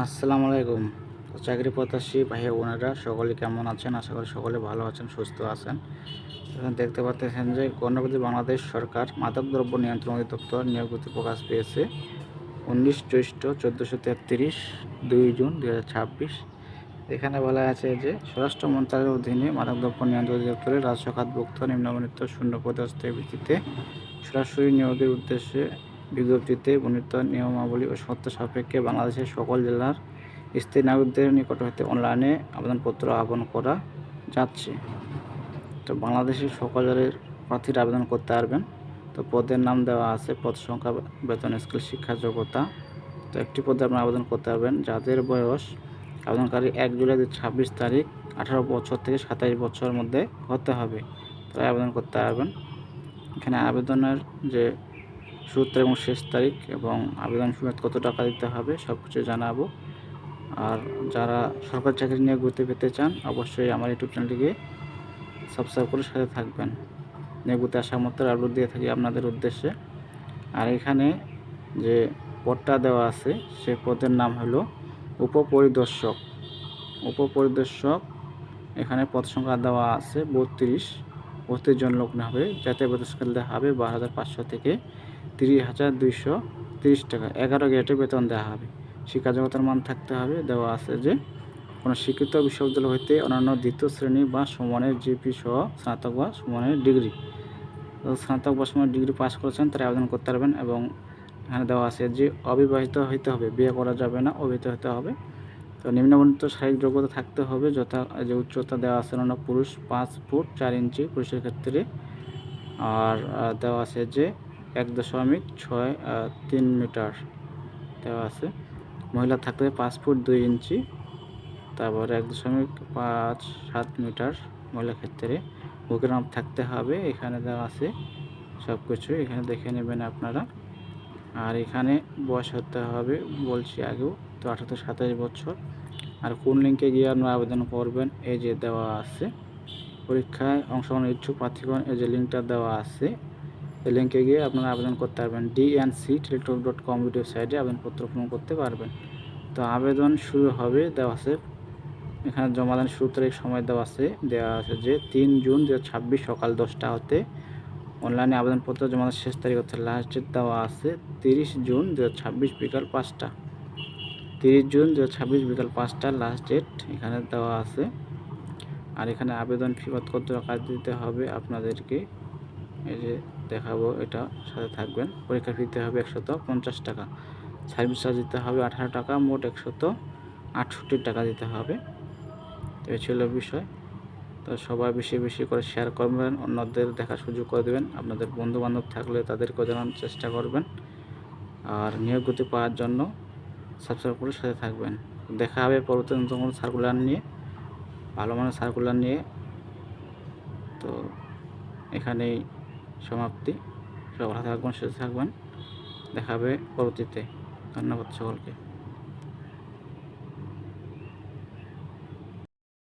আসসালামু আলাইকুম। চাকরি প্রত্যাশী ভাই বোনেরা সকলে কেমন আছেন? আশা করি সকলে ভালো আছেন, সুস্থ আছেন। এখন দেখতে পাচ্ছেন যে গণপ্রজাতন্ত্রী বাংলাদেশ সরকার মাদকদ্রব্য নিয়ন্ত্রণ অধিদপ্তর নিয়োগ বিজ্ঞপ্তি প্রকাশ পেয়েছে 19 জ্যৈষ্ঠ 1433 2 জুন 2026। এখানে বলা আছে যে স্বরাষ্ট্র মন্ত্রণালয়ের অধীনে মাদকদ্রব্য নিয়ন্ত্রণ অধিদপ্তরের রাজস্ব খাতভুক্ত নিম্নবর্ণিত শূন্যপদে অস্থায়ী ভিত্তিতে সরাসরি নিয়োগের উদ্দেশ্যে বিজ্ঞপ্তিতে বর্ণিত নিয়মাবলী ও শর্ত সাপেক্ষে বাংলাদেশের সকল জেলার স্থায়ী নাগরিকদের নিকট হতে অনলাইনে আবেদনপত্র আহ্বান করা যাচ্ছে। তো বাংলাদেশের সকল জেলার প্রার্থীরা আবেদন করতে পারবেন। তো পদের নাম দেওয়া আছে, পদ সংখ্যা, বেতন স্কেল, শিক্ষা যোগ্যতা। তো একটি পদে আপনারা আবেদন করতে পারবেন যাদের বয়স আবেদনকারী 1 জুলাই 2026 তারিখ 18 বছর থেকে 27 বছরের মধ্যে হতে হবে, তারা আবেদন করতে পারবেন। এখানে আবেদনের যে শুরু তারিখ এবং শেষ তারিখ এবং আবেদন সমেত কত টাকা দিতে হবে সব কিছু জানাবো। আর যারা সরকারি চাকরি নিয়ে ঘুরতে পেতে চান অবশ্যই আমার ইউটিউব চ্যানেলটিকে সাবস্ক্রাইব করে সাথে থাকবেন। নিয়োগতে আসা মাত্র আপলোড দিয়ে থাকি আপনাদের উদ্দেশ্যে। আর এখানে যে পদটা দেওয়া আছে সেই পদের নাম হলো উপপরিদর্শক। উপপরিদর্শক এখানে পদ সংখ্যা দেওয়া আছে 32 জন লোক না হবে। জাতীয় বেতন স্কেল দেওয়া হবে 12,500 থেকে 30,230 টাকা। 11 গ্রেডের বেতন দেওয়া হবে। শিক্ষা যোগ্যতার মান থাকতে হবে, দেওয়া আছে যে কোনো স্বীকৃত বিশ্ববিদ্যালয় হইতে অন্যান্য দ্বিতীয় শ্রেণী বা সমানের জিপি সহ স্নাতক বা সমানের ডিগ্রি, স্নাতক বা সমানের ডিগ্রি পাস করেছেন তারা আবেদন করতে পারবেন। এবং এখানে দেওয়া আছে যে অবিবাহিত হইতে হবে, বিয়ে করা যাবে না, অবিবাহিত হতে হবে। তো নিম্নবর্ণিত শারীরিক যোগ্যতা থাকতে হবে, যথা যে উচ্চতা দেওয়া আছে পুরুষ 5 ফুট 4 ইঞ্চি পুরুষের ক্ষেত্রে। আর দেওয়া আছে যে 1.63 মিটার দেওয়া আছে। মহিলা থাকতে 5 ফুট 2 ইঞ্চি, তারপরে 1.57 মিটার মহিলার ক্ষেত্রে। বুকের মাপ থাকতে হবে, এখানে দেওয়া আছে সব কিছু, এখানে দেখে নেবেন আপনারা। আর এখানে বয়স হতে হবে বলছি আগেও, তো 18 থেকে 27 বছর। আর কোন লিঙ্কে গিয়ে আপনারা আবেদন করবেন এই যে দেওয়া আছে। পরীক্ষায় অংশগ্রহণের ইচ্ছুক প্রার্থীগণ এই যে লিঙ্কটা দেওয়া আছে, এই লিঙ্কে gিয়ে আপনারা আবেদন করতে পারবেন। dnc.teletalk.com ওয়েবসাইটে আবেদনপত্র পূরণ করতে পারবেন। তো আবেদন শুরু হবে দেওয়া আছে, এখানে জমাদান শুরু তারিখ সময় দেওয়া আছে যে 3 জুন 2026 সকাল 10টা হতে। অনলাইনে আবেদনপত্র জমাদান শেষ তারিখ হচ্ছে লাস্ট ডেট দেওয়া আছে 30 জুন 2026 বিকাল 5টা। 30 জুন 2026 বিকাল 5টা লাস্ট ডেট এখানে দেওয়া আছে। আর এখানে আবেদন ফি কত টাকা দিতে হবে আপনাদেরকে এই যে দেখাবো, এটা সাথে থাকবেন। পরীক্ষা ফি দিতে হবে 150 টাকা, সার্ভিস চার্জ দিতে হবে 18 টাকা, মোট 168 টাকা দিতে হবে। তো এই ছিল বিষয়। তো সবাই বেশি বেশি করে শেয়ার করবেন, অন্যদের দেখার সুযোগ করে দেবেন। আপনাদের বন্ধুবান্ধব থাকলে তাদেরকেও জানানোর চেষ্টা করবেন। আর নিয়োগ গতি পাওয়ার জন্য সাবস্ক্রাইব করে সাথে থাকবেন। দেখা হবে পরবর্তী নতুন কোনো সার্কুলার নিয়ে, ভালো মানের সার্কুলার নিয়ে। তো এখানেই সমাপ্তি। সবাই ভালো থাকবেন, সুস্থ থাকবেন। দেখা হবে পরবর্তীতে। ধন্যবাদ সকলকে।